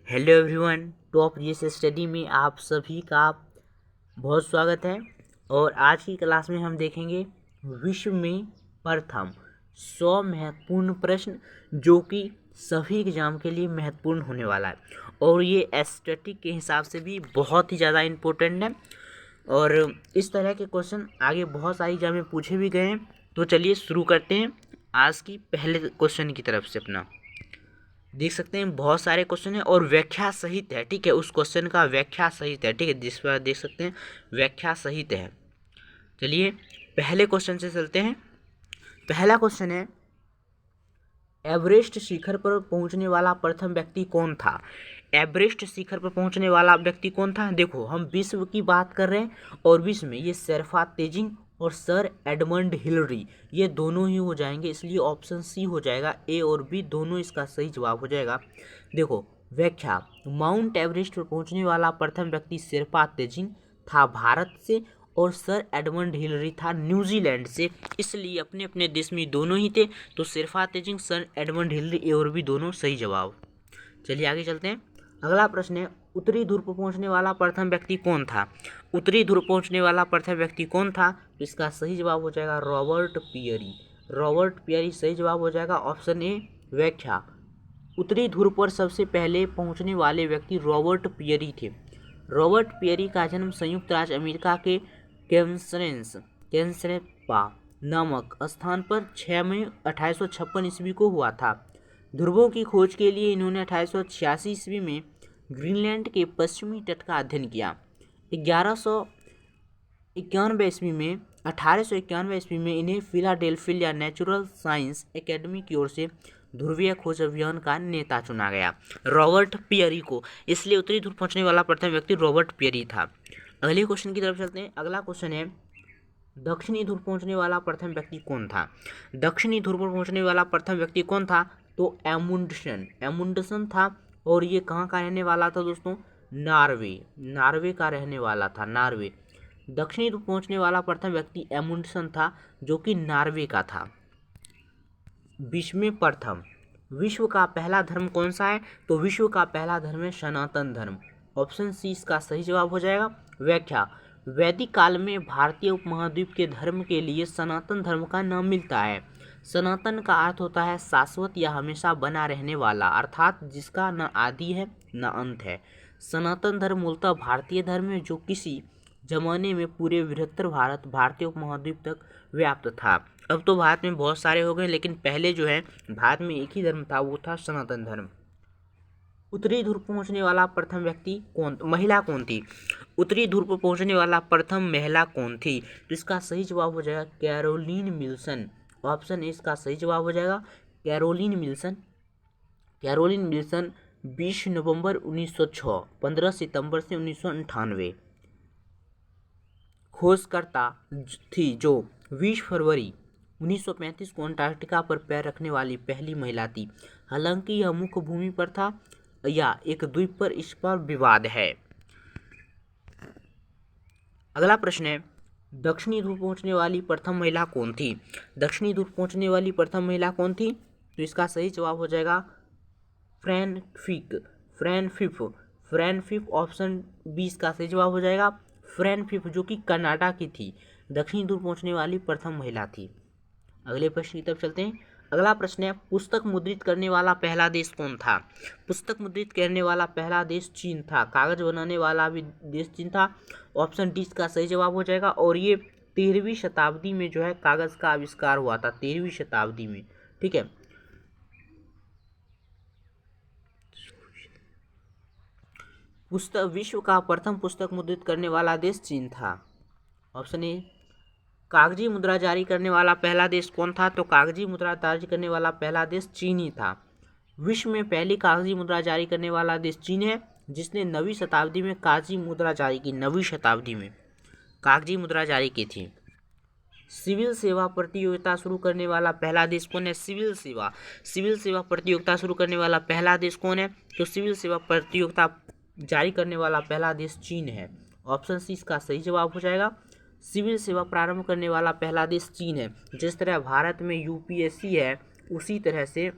Hello everyone, top GS study में आप सभी का बहुत स्वागत है। और आज की क्लास में हम देखेंगे विश्व में प्रथम 100 महत्वपूर्ण प्रश्न जो कि सभी एग्जाम के लिए महत्वपूर्ण होने वाला है और ये एस्थेटिक के हिसाब से भी बहुत ही ज़्यादा इम्पोर्टेंट है। और इस तरह के क्वेश्चन आगे बहुत सारी एग्जाम में पूछे भी गए हैं। तो चलिए शुरू करते हैं आज की पहले क्वेश्चन की तरफ से। अपना देख सकते हैं बहुत सारे क्वेश्चन है और व्याख्या सहित है। ठीक है, उस क्वेश्चन का व्याख्या सहित है। ठीक है, जिस पर देख सकते हैं व्याख्या सहित है। चलिए पहले क्वेश्चन से चलते हैं। पहला क्वेश्चन है, एवरेस्ट शिखर पर पहुंचने वाला प्रथम व्यक्ति कौन था? एवरेस्ट शिखर पर पहुंचने वाला व्यक्ति कौन था? देखो, हम विश्व की बात कर रहे हैं और विश्व में ये शेरपा तेजिंग और सर एडमंड हिलरी ये दोनों ही हो जाएंगे, इसलिए ऑप्शन सी हो जाएगा। ए और बी दोनों इसका सही जवाब हो जाएगा। देखो व्याख्या, माउंट एवरेस्ट पर पहुंचने वाला प्रथम व्यक्ति शेरपा तेजिंग था भारत से और सर एडमंड हिलरी था न्यूजीलैंड से, इसलिए अपने अपने देश में दोनों ही थे। तो Sherpa Tenzing, sir Edmund Hillary, ए और बी दोनों सही जवाब। चलिए आगे चलते हैं। अगला प्रश्न है, उत्तरी ध्रुव पर पहुंचने वाला प्रथम व्यक्ति कौन था? उत्तरी ध्रुव पहुंचने वाला प्रथम व्यक्ति कौन था? तो इसका सही जवाब हो जाएगा रॉबर्ट पियरी। रॉबर्ट पियरी सही जवाब हो जाएगा। Option A. व्याख्या, उत्तरी ध्रुव पर सबसे पहले पहुंचने वाले व्यक्ति रॉबर्ट पियरी थे। रॉबर्ट पियरी का जन्म संयुक्त राज्य अमेरिका के कैंसरेपा नामक स्थान पर 6 मई 1856 ईस्वी को हुआ था। ध्रुवों की खोज के लिए इन्होंने 1886 ईस्वी में ग्रीनलैंड के पश्चिमी तट का अध्ययन किया। 1191 ईस्वी में 1891 ईस्वी में इन्हें फिलाडेल्फिया नेचुरल साइंस एकेडमी की ओर से ध्रुवीय खोज अभियान का नेता चुना गया, रॉबर्ट पियरी को। इसलिए उत्तरी ध्रुव पहुंचने वाला प्रथम व्यक्ति रॉबर्ट पियरी था। अगले क्वेश्चन की तरफ चलते हैं। अगला क्वेश्चन है, दक्षिणी ध्रुव पहुंचने वाला प्रथम व्यक्ति कौन था? दक्षिणी ध्रुव पर पहुंचने वाला प्रथम व्यक्ति कौन था? तो एमुंडसन था। और ये कहाँ का रहने वाला था दोस्तों? नार्वे का रहने वाला था। नार्वे। दक्षिणी ध्रुव पहुंचने वाला प्रथम व्यक्ति एमुंडसन था जो कि नार्वे का था। विश्व में प्रथम, विश्व का पहला धर्म कौन सा है? तो विश्व का पहला धर्म है सनातन धर्म। ऑप्शन सी इसका सही जवाब हो जाएगा। व्याख्या, वैदिक काल में भारतीय उपमहाद्वीप के धर्म के लिए सनातन धर्म का नाम मिलता है। सनातन का अर्थ होता है शाश्वत या हमेशा बना रहने वाला, अर्थात जिसका न आदि है न अंत है। सनातन धर्म मूलतः भारतीय धर्म है जो किसी जमाने में पूरे बृहत्तर भारतीय उपमहाद्वीप तक व्याप्त था। अब तो भारत में बहुत सारे हो गए, लेकिन पहले जो है भारत में एक ही धर्म था, वो था सनातन धर्म। उत्तरी ध्रुव पहुंचने वाला प्रथम व्यक्ति महिला कौन थी? उत्तरी ध्रुव पर पहुंचने वाला प्रथम महिला कौन थी? तो इसका सही जवाब हो जाएगा कैरोलिन विल्सन। ऑप्शन ए इसका सही जवाब हो जाएगा कैरोलिन विल्सन। कैरोलिन विल्सन 20 नवंबर 1906, 15 सितंबर से 1998 खोजकर्ता थी जो 20 फरवरी 1935 को अंटार्कटिका पर पैर रखने वाली पहली महिला थी। हालांकि यह मुख्य भूमि पर था या एक द्वीप पर, इस पर विवाद है। अगला प्रश्न है, दक्षिणी ध्रुव पहुंचने वाली प्रथम महिला कौन थी? दक्षिणी ध्रुव पहुंचने वाली प्रथम महिला कौन थी? तो इसका सही जवाब हो जाएगा फ्रैन फिफ। ऑप्शन बी इसका सही जवाब हो जाएगा फ्रैन फिफ, जो कि कनाडा की थी। दक्षिणी ध्रुव पहुंचने वाली प्रथम महिला थी। अगले प्रश्न की तरफ चलते हैं। अगला प्रश्न है, पुस्तक मुद्रित करने वाला पहला देश कौन था? पुस्तक मुद्रित करने वाला पहला देश चीन था। कागज बनाने वाला भी देश चीन था। ऑप्शन डी इसका सही जवाब हो जाएगा। और ये 13वीं शताब्दी में जो है कागज का आविष्कार हुआ था, 13वीं शताब्दी में। ठीक है, विश्व का प्रथम पुस्तक मुद्रित करने वाला देश चीन था। Option A. कागजी मुद्रा जारी करने वाला पहला देश कौन था? तो कागजी मुद्रा जारी करने वाला पहला देश चीन ही था। विश्व में पहली कागजी मुद्रा जारी करने वाला देश चीन है, जिसने 9वीं शताब्दी में कागजी मुद्रा जारी की। 9वीं शताब्दी में कागजी मुद्रा जारी की थी। सिविल सेवा प्रतियोगिता शुरू करने वाला पहला देश कौन है? सिविल सेवा प्रतियोगिता शुरू करने वाला पहला देश कौन है? तो सिविल सेवा प्रतियोगिता जारी करने वाला पहला देश चीन है। ऑप्शन सी इसका सही जवाब हो जाएगा। सिविल सेवा प्रारंभ करने वाला पहला देश चीन है। जिस तरह भारत में यूपीएससी है, उसी तरह से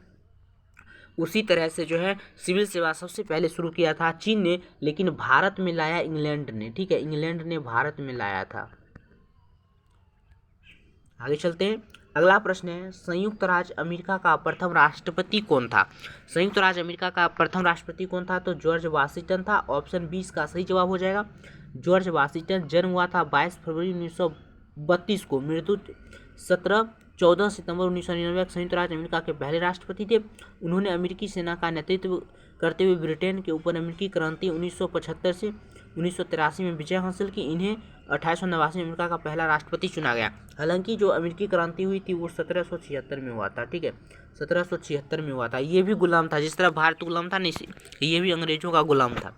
उसी तरह से जो है सिविल सेवा सबसे पहले शुरू किया था चीन ने, लेकिन भारत में लाया इंग्लैंड ने। ठीक है, इंग्लैंड ने भारत में लाया था। आगे चलते हैं। अगला प्रश्न है, संयुक्त राज्य अमेरिका का प्रथम राष्ट्रपति कौन था? संयुक्त राज्य अमेरिका का प्रथम राष्ट्रपति कौन था? तो जॉर्ज वाशिंगटन था। ऑप्शन 20 का सही जवाब हो जाएगा जॉर्ज वाशिंगटन। जन्म हुआ था 22 फरवरी 1932 को। मृत्यु 14 सितंबर 1999। संयुक्त राज्य अमेरिका के पहले राष्ट्रपति थे। उन्होंने अमेरिकी सेना का नेतृत्व करते हुए ब्रिटेन के ऊपर अमेरिकी क्रांति 1975 से 1983 में विजय हासिल की। इन्हें 1889 में अमेरिका का पहला राष्ट्रपति चुना गया। हालांकि जो अमेरिकी क्रांति हुई थी वो 1776 में हुआ था। ठीक है, 1776 में हुआ था। ये भी गुलाम था, जिस तरह भारत गुलाम था, नहीं, ये भी अंग्रेजों का गुलाम था।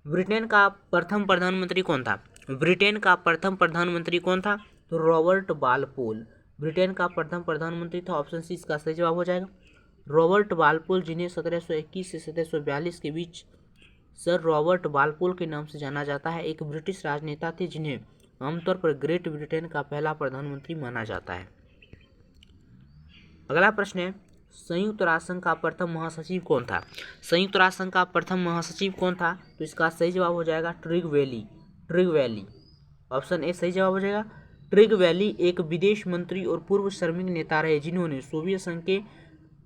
ब्रिटेन का प्रथम प्रधानमंत्री कौन था? ब्रिटेन का प्रथम प्रधानमंत्री कौन था? तो रॉबर्ट बालपोल ब्रिटेन का प्रथम प्रधानमंत्री था। ऑप्शन सी इसका सही जवाब हो जाएगा रॉबर्ट बालपोल, जिन्हें 1721 से 1742 के बीच सर रॉबर्ट बालपोल के नाम से जाना जाता है, एक ब्रिटिश राजनेता थे जिन्हें आमतौर पर ग्रेट ब्रिटेन का पहला प्रधानमंत्री माना जाता है। अगला प्रश्न है, संयुक्त राष्ट्र संघ का प्रथम महासचिव कौन था? संयुक्त राष्ट्र संघ का प्रथम महासचिव कौन था? तो इसका सही जवाब हो जाएगा ट्रिगवैली। ऑप्शन ए सही जवाब हो जाएगा। ट्रिगवैली एक विदेश मंत्री और पूर्व श्रमिक नेता रहे जिन्होंने सोवियत संघ के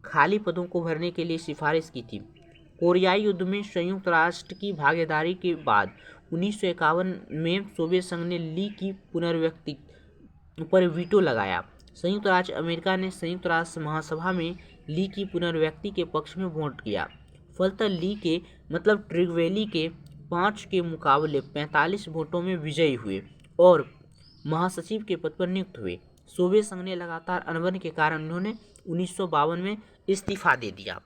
खाली पदों को भरने के लिए सिफारिश की थी। कोरियाई युद्ध में संयुक्त राष्ट्र की भागीदारी के बाद 1951 में सोवियत संघ ने ली की पुनर्व्यक्ति पर वीटो लगाया। संयुक्त राज्य अमेरिका ने संयुक्त राष्ट्र महासभा में ली की पुनर्व्यक्ति के पक्ष में वोट किया। फलतः ली के मतलब ट्रिगवैली के 5 के मुकाबले 45 वोटों में विजयी हुए और महासचिव के पद पर नियुक्त हुए। सोवियत संघ ने लगातार अनबन के कारण उन्होंने 1952 में इस्तीफा दे दिया।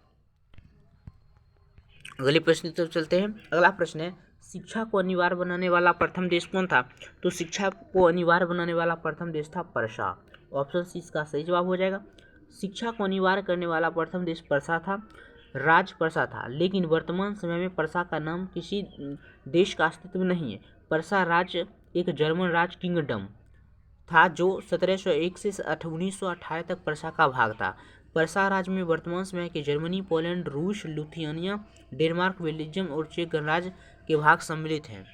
अगले प्रश्न की तरफ चलते हैं। अगला प्रश्न है, शिक्षा को अनिवार्य बनाने वाला प्रथम देश कौन था? तो शिक्षा को अनिवार्य बनाने वाला प्रथम देश था पर्सा। ऑप्शन सी इसका सही जवाब हो जाएगा। शिक्षा को अनिवार्य करने वाला प्रथम देश पर्सा था, राज्य पर्सा था। लेकिन वर्तमान समय में पर्सा का नाम किसी देश का अस्तित्व नहीं है। पर्सा राज्य एक जर्मन राज्य किंगडम था जो 1701 से 1918 तक पर्सा का भाग था। पर्सा राज्य में वर्तमान समय के जर्मनी, पोलैंड, रूस, लिथुआनिया, डेनमार्क, बेल्जियम और चेक गणराज्य के भाग सम्मिलित हैं।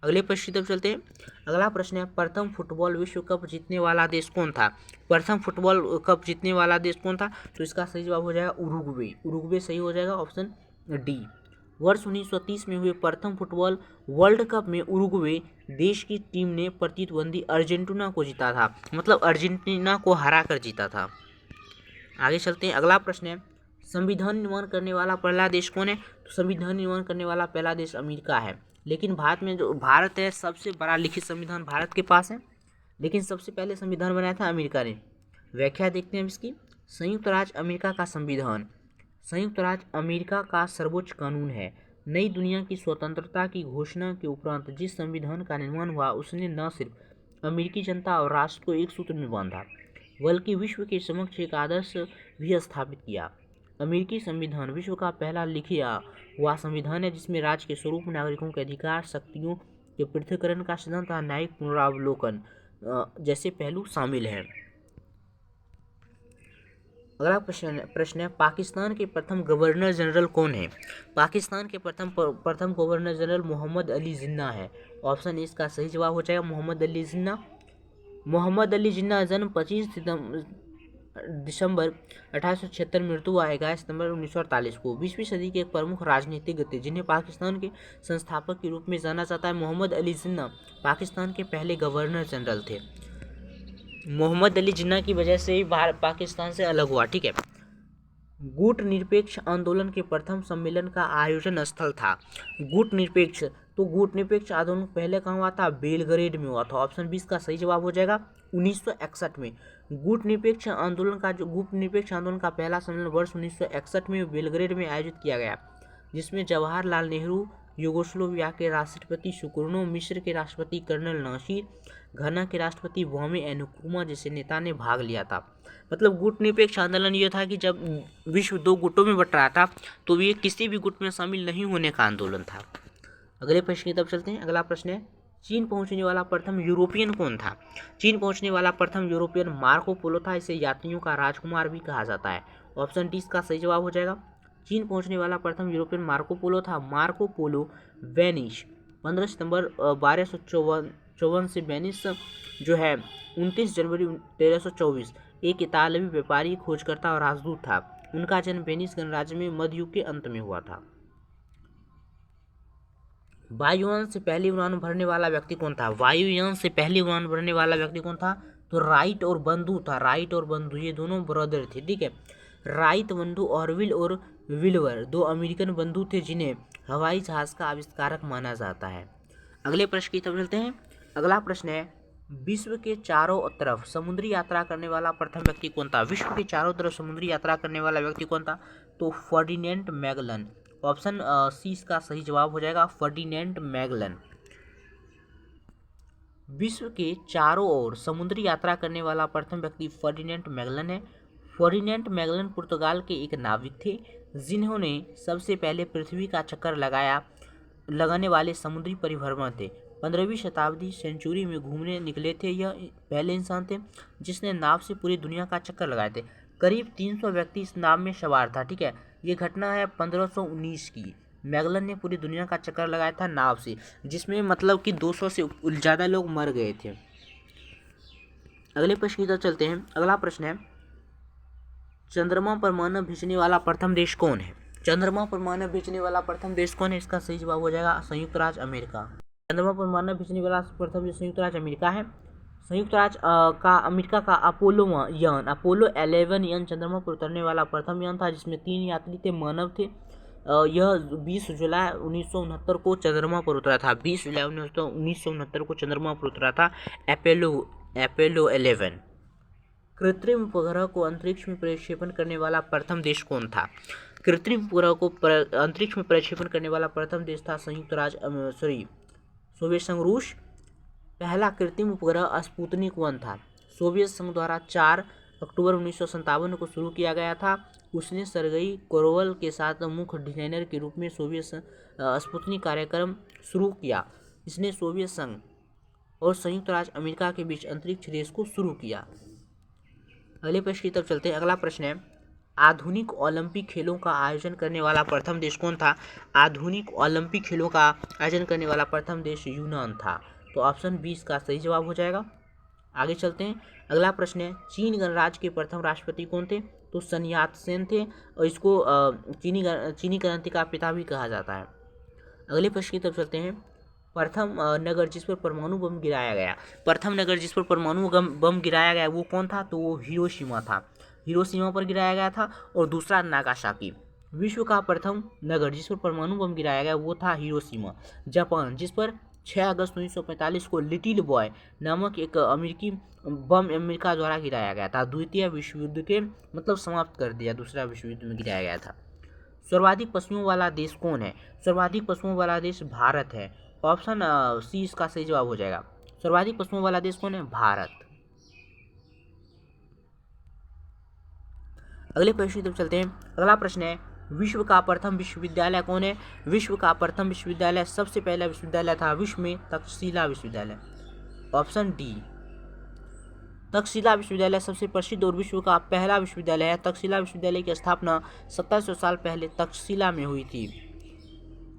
अगले प्रश्न की तरफ चलते हैं। अगला प्रश्न है, प्रथम फुटबॉल विश्व कप जीतने वाला देश कौन था? प्रथम फुटबॉल कप जीतने वाला देश कौन था? तो इसका सही जवाब हो जाएगा उरुग्वे सही हो जाएगा, ऑप्शन डी। वर्ष 1930 में हुए प्रथम फुटबॉल वर्ल्ड कप में उरुग्वे देश की टीम ने प्रतिद्वंदी अर्जेंटीना को जीता था, मतलब अर्जेंटीना को हरा कर जीता था। आगे चलते हैं। अगला प्रश्न है, संविधान निर्माण करने वाला पहला देश कौन है? तो संविधान निर्माण करने वाला पहला देश अमेरिका है। लेकिन भारत में जो भारत है, सबसे बड़ा लिखित संविधान भारत के पास है, लेकिन सबसे पहले संविधान बनाया था अमेरिका ने। व्याख्या देखते हैं इसकी। संयुक्त राज्य अमेरिका का संविधान संयुक्त राज्य अमेरिका का सर्वोच्च कानून है। नई दुनिया की स्वतंत्रता की घोषणा के उपरांत जिस संविधान का निर्माण हुआ उसने न सिर्फ अमेरिकी जनता और राष्ट्र को एक सूत्र में बांधा, बल्कि विश्व के समक्ष एक आदर्श भी स्थापित किया। अमेरिकी संविधान विश्व का पहला लिखा हुआ संविधान है जिसमें राज्य के स्वरूप, नागरिकों के अधिकार, शक्तियों के पृथक्करण का सिद्धांत और न्यायिक पुनरावलोकन जैसे पहलू शामिल हैं। अगला प्रश्न है, पाकिस्तान के प्रथम गवर्नर जनरल कौन है? पाकिस्तान के प्रथम गवर्नर जनरल मोहम्मद अली जिन्ना है। ऑप्शन ए इसका सही जवाब हो जाएगा मोहम्मद अली जिन्ना। मोहम्मद अली जिन्ना जन्म 25 दिसंबर 1876, मृत्यु 11 सितंबर 1948 को। 20वीं सदी के एक प्रमुख राजनीतिज्ञ थे जिन्हें पाकिस्तान के संस्थापक के रूप में जाना जाता है। मोहम्मद अली जिन्ना पाकिस्तान के पहले गवर्नर जनरल थे। मोहम्मद अली जिन्ना की वजह से ही भारत पाकिस्तान से अलग हुआ। ठीक है। गुट निरपेक्ष आंदोलन के प्रथम सम्मेलन का आयोजन स्थल था। गुट निरपेक्ष आंदोलन पहले कहाँ हुआ था? बेलग्रेड में हुआ था। ऑप्शन 20 का सही जवाब हो जाएगा 1961 में। गुट निरपेक्ष आंदोलन का पहला सम्मेलन वर्ष 1961 में बेलग्रेड में आयोजित किया गया, जिसमें जवाहरलाल नेहरू, यूगोस्लाविया के राष्ट्रपति सुकर्नो, मिस्र के राष्ट्रपति कर्नल नासिर, घाना के राष्ट्रपति क्वामे नक्रुमा जैसे नेता ने भाग लिया था। मतलब गुट निरपेक्ष आंदोलन ये था कि जब विश्व 2 गुटों में बट रहा था तो ये किसी भी गुट में शामिल नहीं होने का आंदोलन था। अगले प्रश्न की तरफ चलते हैं। अगला प्रश्न है, चीन पहुंचने वाला प्रथम यूरोपियन कौन था? चीन पहुंचने वाला प्रथम यूरोपियन मार्को पोलो था। इसे यात्रियों का राजकुमार भी कहा जाता है। ऑप्शन डी इसका सही जवाब हो जाएगा। चीन पहुंचने वाला प्रथम यूरोपियन मार्को पोलो था। मार्को पोलो वेनिस 15 सितंबर 1254 से वेनिस जो है 29 जनवरी 1324 एक इतालवी व्यापारी, खोजकर्ता और राजदूत था। उनका जन्म वेनिस गणराज्य में मध्ययुग के अंत में हुआ था। वायुयान से पहली उड़ान भरने वाला व्यक्ति कौन था? वायुयान से पहली उड़ान भरने वाला व्यक्ति कौन था? तो राइट और बंधु था। राइट और बंधु ये दोनों ब्रदर थे, ठीक है। राइट बंधु ऑरविल और विल्बर दो अमेरिकन बंधु थे जिन्हें हवाई जहाज का आविष्कारक माना जाता है। अगले प्रश्न की तरफ चलते हैं। अगला प्रश्न है, विश्व के चारों तरफ समुद्री यात्रा करने वाला प्रथम व्यक्ति कौन था? विश्व के चारों तरफ समुद्री यात्रा करने वाला व्यक्ति कौन था? तो फर्डिनेंड मैगलन। ऑप्शन सी इसका सही जवाब हो जाएगा, फर्डिनेंड मैगलन। विश्व के चारों ओर समुद्री यात्रा करने वाला प्रथम व्यक्ति फर्डिनेंड मैगलन है। फर्डिनेंड मैगलन पुर्तगाल के एक नाविक थे जिन्होंने सबसे पहले पृथ्वी का चक्कर लगाने वाले समुद्री परिभ्रमण थे। 15वीं शताब्दी सेंचुरी में घूमने निकले थे। यह पहले इंसान थे जिसने नाव से पूरी दुनिया का चक्कर लगाए थे। करीब 300 व्यक्ति इस नाव में सवार था, ठीक है। ये घटना है 1519 की। मैगलन ने पूरी दुनिया का चक्कर लगाया था नाव से, जिसमें मतलब कि 200 से ज़्यादा लोग मर गए थे। अगले प्रश्न की तरफ चलते हैं। अगला प्रश्न है, चंद्रमा पर मानव भेजने वाला प्रथम देश कौन है? चंद्रमा पर मानव भेजने वाला प्रथम देश कौन है? इसका सही जवाब हो जाएगा संयुक्त राज्य अमेरिका। चंद्रमा पर मानव भेजने वाला प्रथम देश संयुक्त राज्य अमेरिका है। संयुक्त राज्य का अमेरिका का अपोलो 11 यान चंद्रमा पर उतरने वाला प्रथम यान था, जिसमें 3 यात्री थे, मानव थे। यह 20 जुलाई 1969 को चंद्रमा पर उतरा था। 20 जुलाई 1969 को चंद्रमा पर उतरा था अपोलो 11। कृत्रिम उपग्रह को अंतरिक्ष में प्रक्षेपण करने वाला प्रथम देश कौन था? कृत्रिम उपग्रह को अंतरिक्ष में प्रक्षेपण करने वाला प्रथम देश था सोवियत संघ, रूस। पहला कृत्रिम उपग्रह स्पुतनिक 1 था। सोवियत संघ द्वारा 4 अक्टूबर 1957 को शुरू किया गया था। उसने सर्गेई कोरोवल के साथ मुख्य डिजाइनर के रूप में सोवियत स्पुतनिक कार्यक्रम शुरू किया। इसने सोवियत संघ और संयुक्त राज्य अमेरिका के बीच अंतरिक्ष रेस को शुरू किया। अगले प्रश्न की तरफ चलते हैं। अगला प्रश्न है, आधुनिक ओलंपिक खेलों का आयोजन करने वाला प्रथम देश कौन था? आधुनिक ओलंपिक खेलों का आयोजन करने वाला प्रथम देश यूनान था। तो ऑप्शन 20 का सही जवाब हो जाएगा। आगे चलते हैं। अगला प्रश्न है, चीन गणराज्य के प्रथम राष्ट्रपति कौन थे? तो सन यात सेन थे और इसको चीनी क्रांति का पिता भी कहा जाता है। अगले प्रश्न की तरफ चलते हैं। प्रथम नगर जिस पर परमाणु बम गिराया गया, प्रथम नगर जिस पर परमाणु बम गिराया गया वो कौन था? तो वो हिरोशिमा था। हिरोशिमा पर गिराया गया था। और दूसरा नागासाकी। विश्व का प्रथम नगर जिस पर परमाणु बम गिराया गया वो था हिरोशिमा, जापान, जिस पर 6 अगस्त 1945 को लिटिल बॉय नामक एक अमेरिकी बम अमेरिका द्वारा गिराया गया था। द्वितीय विश्व युद्ध के मतलब समाप्त कर दिया, दूसरा विश्व युद्ध में गिराया गया था। सर्वाधिक पशुओं वाला देश कौन है? सर्वाधिक पशुओं वाला देश भारत है। ऑप्शन सी इसका सही जवाब हो जाएगा। सर्वाधिक पशुओं वाला देश कौन है? भारत। अगले प्रश्न की तरफ चलते हैं। अगला प्रश्न है, विश्व का प्रथम विश्वविद्यालय कौन है? विश्व का प्रथम विश्वविद्यालय, सबसे पहला विश्वविद्यालय था विश्व में तक्षशिला विश्वविद्यालय। ऑप्शन डी, तक्षशिला विश्वविद्यालय सबसे प्रसिद्ध और विश्व का पहला विश्वविद्यालय है। तक्षशिला विश्वविद्यालय की स्थापना 2700 साल पहले तक्षशिला में हुई थी।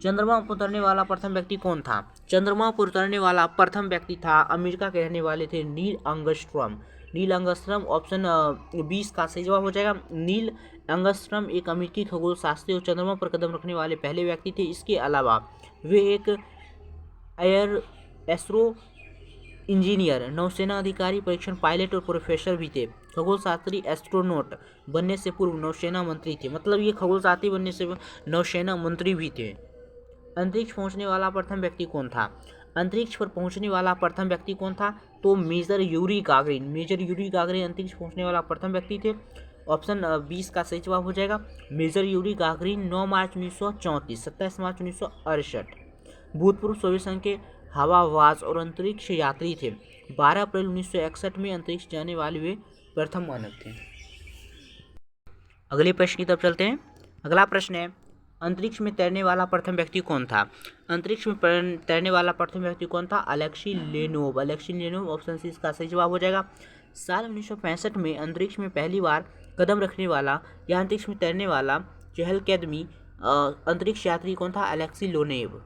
चंद्रमा पर उतरने वाला प्रथम व्यक्ति कौन था? चंद्रमा पर उतरने वाला प्रथम व्यक्ति था, अमेरिका के रहने वाले थे, Neil Armstrong. Neil Armstrong option 20 का सही जवाब हो जाएगा। नील आर्मस्ट्रांग एक अमेरिकी खगोल शास्त्री और चंद्रमा पर कदम रखने वाले पहले व्यक्ति थे। इसके अलावा वे एक एस्ट्रो इंजीनियर, नौसेना अधिकारी, परीक्षण पायलट और प्रोफेसर भी थे। खगोल शास्त्री एस्ट्रोनॉट बनने से पूर्व नौसेना मंत्री थे, मतलब ये खगोल शास्त्री बनने से नौसेना मंत्री भी थे। अंतरिक्ष पहुंचने वाला प्रथम व्यक्ति कौन था? अंतरिक्ष पर पहुंचने वाला प्रथम व्यक्ति कौन था? तो major Yuri Gagarin. Major Yuri Gagarin अंतरिक्ष पहुंचने वाला प्रथम व्यक्ति थे। ऑप्शन 20 का सही जवाब हो जाएगा। मेजर यूरी गागरिन 9 मार्च 1934, 27 मार्च 1968 भूतपूर्व सोवियत संघ के हवाबाज और अंतरिक्ष यात्री थे। 12 अप्रैल 1961 में अंतरिक्ष जाने वाले वे प्रथम मानव थे। अगले प्रश्न की तरफ चलते हैं। अगला प्रश्न है, अंतरिक्ष में तैरने वाला प्रथम व्यक्ति कौन था? अंतरिक्ष में तैरने वाला प्रथम व्यक्ति कौन था? अलेक्सी लेनोव। अलेक्सी लेनोव ऑप्शन सी इसका सही जवाब हो जाएगा। साल 1965 में अंतरिक्ष में पहली बार कदम रखने वाला या अंतरिक्ष में तैरने वाला चहलकदमी अंतरिक्ष यात्री कौन था? अलेक्सी लोनेव।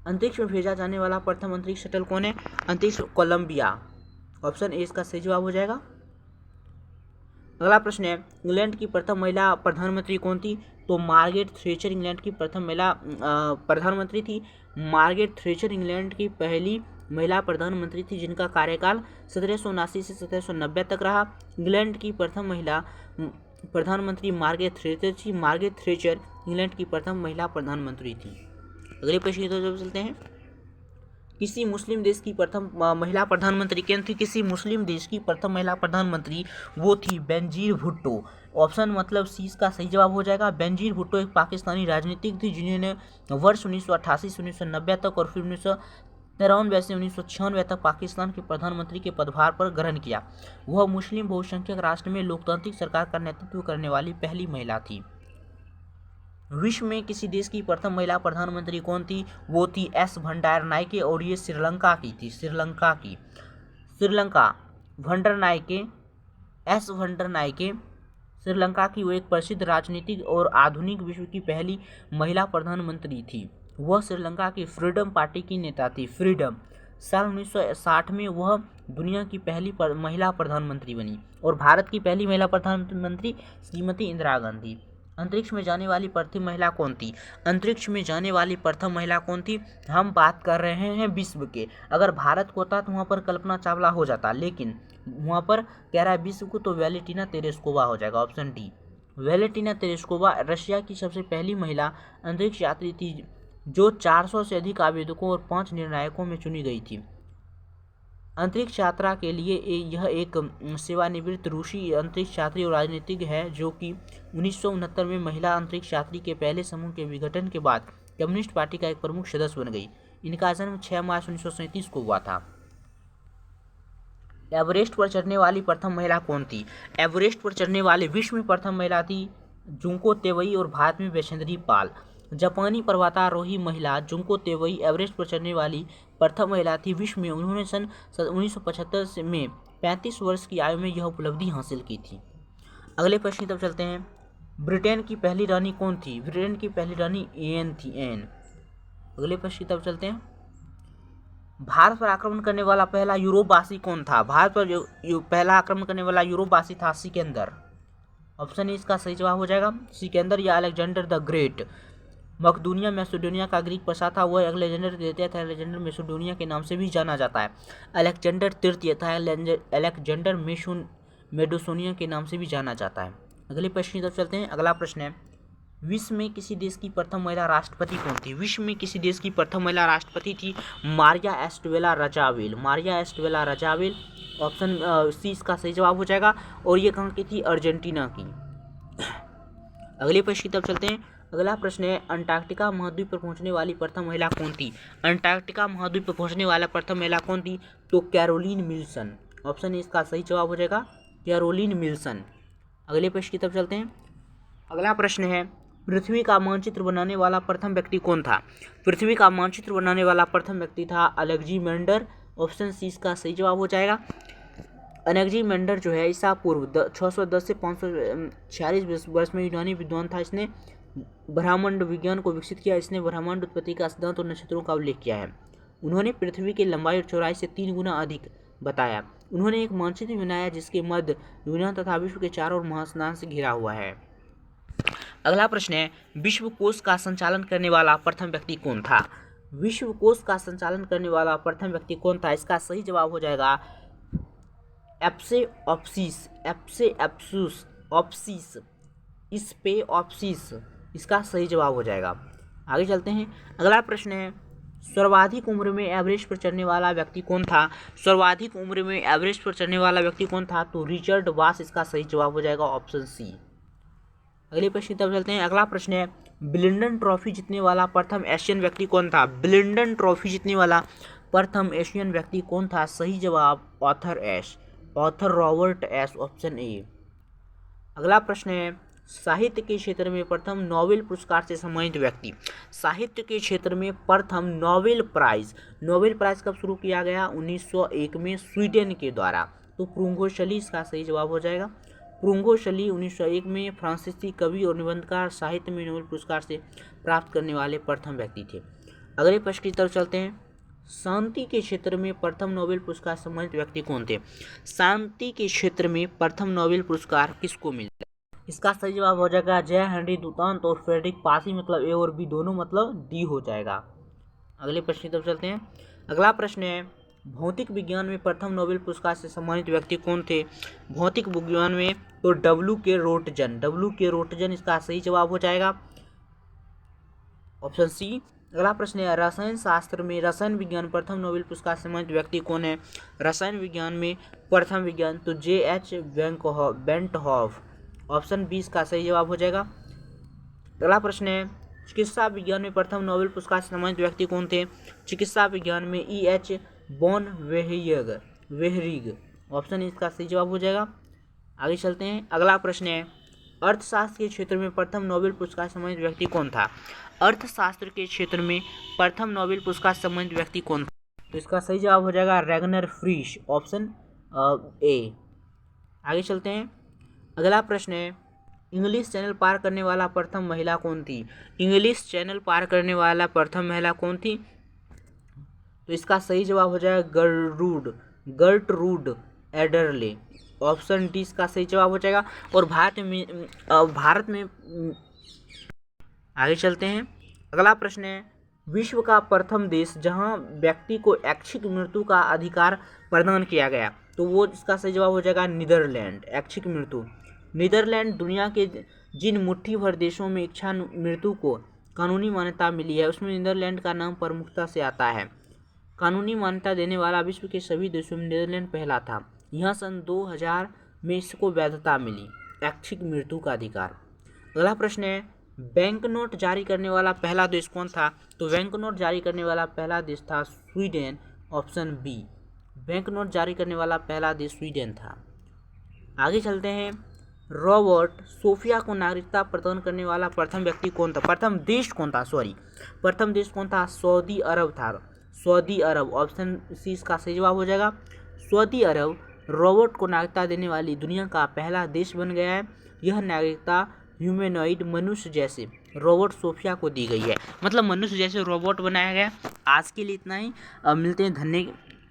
अंतरिक्ष में भेजा जाने वाला प्रथम अंतरिक्ष शटल कौन है? अंतरिक्ष कोलंबिया। ऑप्शन ए इसका सही जवाब हो जाएगा। अगला प्रश्न है, इंग्लैंड की प्रथम महिला प्रधानमंत्री कौन थी? तो मार्गरेट थ्रेचर इंग्लैंड की प्रथम महिला प्रधानमंत्री थी। मार्गरेट थ्रेचर इंग्लैंड की पहली महिला प्रधानमंत्री थी जिनका कार्यकाल 1779 से 1790 तक रहा। इंग्लैंड की प्रथम महिला प्रधानमंत्री मार्गरेट थ्रेचर थी। मार्गरेट थ्रेचर इंग्लैंड की प्रथम महिला प्रधानमंत्री थी। अगले प्रश्न की तरफ चलते हैं। किसी मुस्लिम देश की प्रथम महिला प्रधानमंत्री कौन थी? किसी मुस्लिम देश की प्रथम महिला प्रधानमंत्री वो थी बेनजीर भुट्टो। ऑप्शन मतलब सी इसका सही जवाब हो जाएगा। बेनजीर भुट्टो एक पाकिस्तानी राजनीतिक थी जिन्होंने वर्ष 1988 से 1990 तक और फिर 1993 से 1996 तक पाकिस्तान के प्रधानमंत्री के पदभार पर ग्रहण किया। वह मुस्लिम बहुसंख्यक राष्ट्र में लोकतांत्रिक सरकार का नेतृत्व करने वाली पहली महिला थी। विश्व में किसी देश की प्रथम महिला प्रधानमंत्री कौन थी? वो थी एस भंडारनायके और ये श्रीलंका की थी। श्रीलंका भंडारनायके, एस भंडारनायके श्रीलंका की वो एक प्रसिद्ध राजनीतिक और आधुनिक विश्व की पहली महिला प्रधानमंत्री थी। वह श्रीलंका की फ्रीडम पार्टी की नेता थी। फ्रीडम साल 1960 में वह दुनिया की पहली महिला प्रधानमंत्री बनी। और भारत की पहली महिला प्रधानमंत्री श्रीमती इंदिरा गांधी। अंतरिक्ष में जाने वाली प्रथम महिला कौन थी? अंतरिक्ष में जाने वाली प्रथम महिला कौन थी? हम बात कर रहे हैं विश्व के। अगर भारत को होता तो वहाँ पर कल्पना चावला हो जाता, लेकिन वहाँ पर कह रहा है विश्व को, तो वैलेंटिना तेरेस्कोवा हो जाएगा। Option D. Valentina Tereshkova Russia की सबसे पहली महिला अंतरिक्ष यात्री थी जो 400 से अधिक आवेदकों और 5 निर्णायकों में चुनी गई थी। अंतरिक्ष यात्रा के लिए यह एक सेवानिवृत्त रूसी अंतरिक्ष यात्री और राजनीतिज्ञ है जो कि 1969 में महिला अंतरिक्ष यात्री के पहले समूह के विघटन के बाद कम्युनिस्ट पार्टी का एक प्रमुख सदस्य बन गई। इनका जन्म 6 मार्च 1937 को हुआ था। एवरेस्ट पर चढ़ने वाली प्रथम महिला कौन थी? एवरेस्ट पर चढ़ने वाले विश्व में प्रथम महिला थी जुंको तेवई और भारत में वैशेंद्री पाल। जापानी पर्वतारोही महिला जुंको तेवई एवरेस्ट पर चढ़ने वाली प्रथम महिला थी विश्व में। उन्होंने सन 1975 में 35 वर्ष की आयु में यह उपलब्धि हासिल की थी। अगले प्रश्न की तरफ चलते हैं। ब्रिटेन की पहली रानी कौन थी? ब्रिटेन की पहली रानी एन थी। एन। अगले प्रश्न की तरफ चलते हैं। भारत पर आक्रमण करने वाला पहला यूरोपवासी कौन था? भारत पर पहला आक्रमण करने वाला यूरोपवासी था सिकंदर। ऑप्शन ए इसका सही जवाब हो जाएगा। सिकंदर या अलेक्जेंडर द ग्रेट। मकदूनिया मैसेडोनिया का ग्रीक प्रशा था, वह अलेक्जेंडर तृतीय था। अलेक्जेंडर मैसेडोनिया के नाम से भी जाना जाता है। अलेक्जेंडर तृतीय था। अलेक्जेंडर मेडोसोनिया के नाम से भी जाना जाता है। अगले प्रश्न की तरफ चलते हैं। अगला प्रश्न है, विश्व में किसी देश की प्रथम महिला राष्ट्रपति कौन थी? विश्व में किसी देश की प्रथम महिला राष्ट्रपति थी मारिया एस्टवेला रजावेल। मारिया एस्टवेला रजावेल। ऑप्शन सी इसका सही जवाब हो जाएगा। और ये कहाँ की थी? अर्जेंटीना की। अगले प्रश्न की तरफ चलते हैं। अगला प्रश्न है, अंटार्कटिका महाद्वीप पर पहुंचने वाली प्रथम महिला कौन थी? अंटार्कटिका महाद्वीप पर पहुंचने वाला प्रथम महिला कौन थी? तो कैरोलीन मिल्सन। ऑप्शन ए इसका सही जवाब हो जाएगा, कैरोलीन मिल्सन। अगले प्रश्न की तरफ चलते हैं। अगला प्रश्न है, पृथ्वी का मानचित्र बनाने वाला प्रथम व्यक्ति कौन था? पृथ्वी का मानचित्र बनाने वाला प्रथम व्यक्ति था अलेक्जेंडर। ऑप्शन सी इसका सही जवाब हो जाएगा। अलेक्जेंडर जो है ईसा पूर्व 610 से 546 वर्ष में यूनानी विद्वान था। इसने ब्रह्मांड विज्ञान को विकसित किया। इसने ब्रह्मांड उत्पत्ति का सिद्धांत और नक्षत्रों का उल्लेख किया है। उन्होंने पृथ्वी की लंबाई और चौड़ाई से 3 गुना अधिक बताया। उन्होंने एक मानचित्र बनाया जिसके मध्य दुनिया तथा विश्व के चारों ओर महास्नान से घिरा हुआ है। अगला प्रश्न है, विश्व कोष का संचालन करने वाला प्रथम व्यक्ति कौन था? विश्व कोष का संचालन करने वाला प्रथम व्यक्ति कौन था? इसका सही जवाब हो जाएगा एप्से ऑप्सिस। इसका सही जवाब हो जाएगा। आगे चलते हैं। अगला प्रश्न है, सर्वाधिक उम्र में एवरेस्ट पर चढ़ने वाला व्यक्ति कौन था? सर्वाधिक उम्र में एवरेस्ट पर चढ़ने वाला व्यक्ति कौन था? तो रिचर्ड वास इसका सही जवाब हो जाएगा, ऑप्शन सी। अगले प्रश्न की तरफ चलते हैं। अगला प्रश्न है, विंबलडन ट्रॉफी जीतने वाला प्रथम एशियन व्यक्ति कौन था? विंबलडन ट्रॉफी जीतने वाला प्रथम एशियन व्यक्ति कौन था? सही जवाब author Robert Ash, option A. अगला प्रश्न है, साहित्य के क्षेत्र में प्रथम नोबेल पुरस्कार से सम्मानित व्यक्ति। साहित्य के क्षेत्र में प्रथम नोबेल प्राइज कब शुरू किया गया? 1901 में स्वीडन के द्वारा। तो पुंगोशली इसका सही जवाब हो जाएगा। प्रुंगो शली 1901 में फ्रांसीसी कवि और निबंधकार साहित्य में नोबेल पुरस्कार से प्राप्त करने वाले प्रथम व्यक्ति थे। अगले प्रश्न की तरफ चलते हैं। शांति के क्षेत्र में प्रथम नोबेल पुरस्कार सम्मानित व्यक्ति कौन थे? शांति के क्षेत्र में प्रथम नोबेल पुरस्कार किसको मिला? इसका सही जवाब हो जाएगा जय हेनरी डुतांत और फ्रेडरिक पासी, मतलब ए और बी दोनों मतलब डी हो जाएगा। अगले प्रश्न की तरफ चलते हैं। अगला प्रश्न है भौतिक विज्ञान में प्रथम नोबेल पुरस्कार से सम्मानित व्यक्ति कौन थे? भौतिक विज्ञान में तो W.K. रोटजन इसका सही जवाब हो जाएगा, ऑप्शन सी। अगला प्रश्न है रसायन शास्त्र में रसायन विज्ञान प्रथम नोबेल पुरस्कार से सम्मानित व्यक्ति कौन है? रसायन विज्ञान में प्रथम विज्ञान तो J.H. बेंटहॉफ, ऑप्शन बी इसका सही जवाब हो जाएगा। अगला प्रश्न है चिकित्सा विज्ञान में प्रथम नोबेल पुरस्कार से सम्मानित व्यक्ति कौन थे? चिकित्सा विज्ञान में E.H. बॉन वेहरिग, ऑप्शन इसका सही जवाब हो जाएगा। आगे चलते हैं। अगला प्रश्न है अर्थशास्त्र के क्षेत्र में प्रथम नोबेल पुरस्कार से सम्मानित व्यक्ति कौन था? अर्थशास्त्र के क्षेत्र में प्रथम नोबेल पुरस्कार से सम्मानित व्यक्ति कौन था? तो इसका सही जवाब हो जाएगा रैगनर फ्रीश, ऑप्शन ए। आगे चलते हैं। अगला प्रश्न है इंग्लिश चैनल पार करने वाला प्रथम महिला कौन थी? इंग्लिश चैनल पार करने वाला प्रथम महिला कौन थी? तो इसका सही जवाब हो जाएगा गर्टरूड एडरले, ऑप्शन डी इसका सही जवाब हो जाएगा। और भारत में आगे चलते हैं। अगला प्रश्न है विश्व का प्रथम देश जहां व्यक्ति को ऐच्छिक मृत्यु का अधिकार प्रदान किया गया, तो वो इसका सही जवाब हो जाएगा नीदरलैंड। ऐच्छिक मृत्यु नीदरलैंड दुनिया के जिन मुट्ठी भर देशों में इच्छा मृत्यु को कानूनी मान्यता मिली है उसमें नीदरलैंड का नाम प्रमुखता से आता है। कानूनी मान्यता देने वाला विश्व के सभी देशों में नीदरलैंड पहला था। यह सन 2000 में इसको वैधता मिली, ऐच्छिक मृत्यु का अधिकार। अगला प्रश्न है बैंक नोट जारी करने वाला पहला देश कौन था? तो बैंक नोट जारी करने वाला पहला देश था Sweden, option B. Bank note जारी करने वाला पहला देश स्वीडन था। आगे चलते हैं। रॉबर्ट सोफिया को नागरिकता प्रदान करने वाला प्रथम व्यक्ति कौन था? प्रथम देश कौन था? सऊदी अरब था। सऊदी अरब, ऑप्शन सी इसका सही जवाब हो जाएगा। सऊदी अरब रॉबर्ट को नागरिकता देने वाली दुनिया का पहला देश बन गया है। यह नागरिकता ह्यूमैनॉइड मनुष्य जैसे रॉबर्ट सोफिया को दी गई है, मतलब मनुष्य जैसे रोबोट बनाया गया। आज के लिए इतना ही।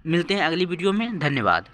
मिलते हैं अगली वीडियो में। धन्यवाद।